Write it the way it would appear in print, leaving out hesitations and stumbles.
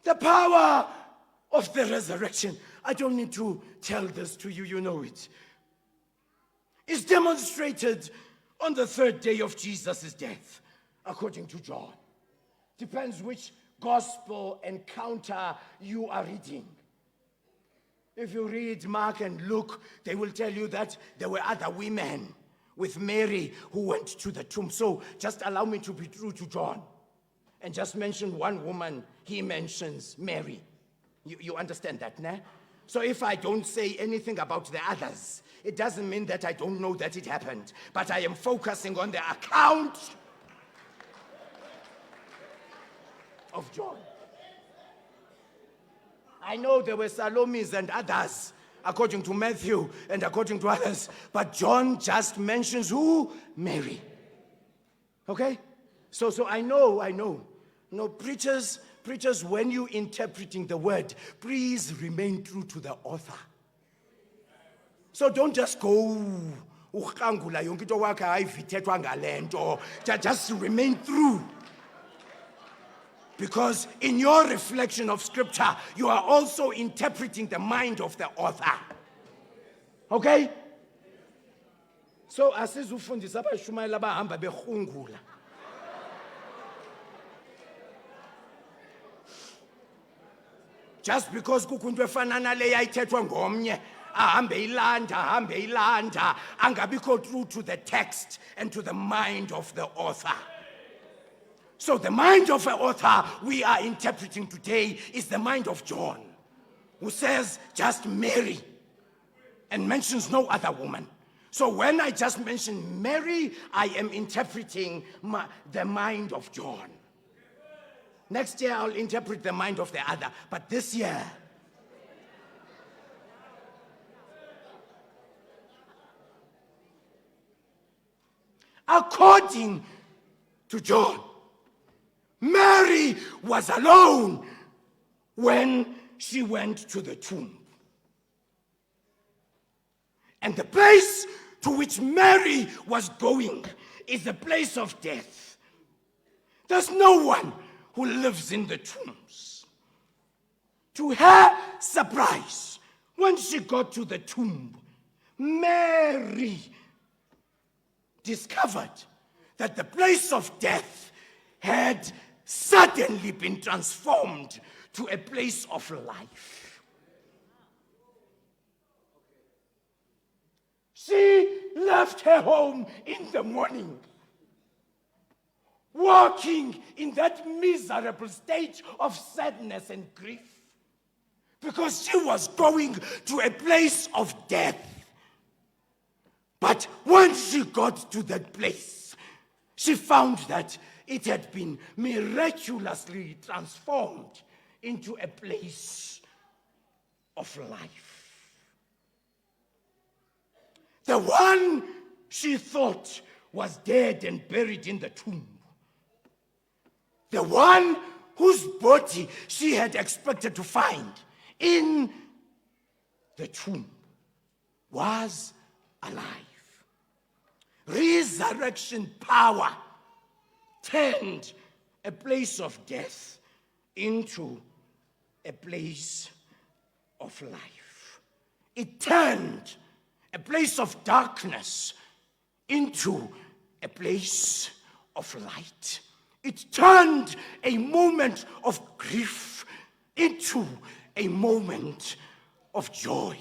The power of the resurrection. I don't need to tell this to you, you know it. It's demonstrated on the third day of Jesus' death, according to John. Depends which gospel encounter you are reading. If you read Mark and Luke, they will tell you that there were other women with Mary who went to the tomb. So just allow me to be true to John and just mention one woman. He mentions Mary. You understand that, ne? So if I don't say anything about the others, it doesn't mean that I don't know that it happened. But I am focusing on the account of John. I know there were Salomes and others, according to Matthew and according to others, but John just mentions who? Mary. Okay? So I know. No, preachers, when you interpreting the word, please remain true to the author. So don't just go, just remain true. Because in your reflection of scripture, you are also interpreting the mind of the author. Okay? So asizufundisa abashumayela bahamba behungula. Just because kukunto efanana le yayithethwa ngomnye ahambe ilanda angabikho true to the text and to the mind of the author. So the mind of the author we are interpreting today is the mind of John, who says just Mary and mentions no other woman. So when I just mention Mary, I am interpreting the mind of John. Next year I'll interpret the mind of the other, but this year, according to John, Mary was alone when she went to the tomb. And the place to which Mary was going is the place of death. There's no one who lives in the tombs. To her surprise, when she got to the tomb, Mary discovered that the place of death had suddenly been transformed to a place of life. She left her home in the morning, walking in that miserable state of sadness and grief, because she was going to a place of death. But once she got to that place, she found that it had been miraculously transformed into a place of life. The one she thought was dead and buried in the tomb, the one whose body she had expected to find in the tomb, was alive. Resurrection power turned a place of death into a place of life. It turned a place of darkness into a place of light. It turned a moment of grief into a moment of joy.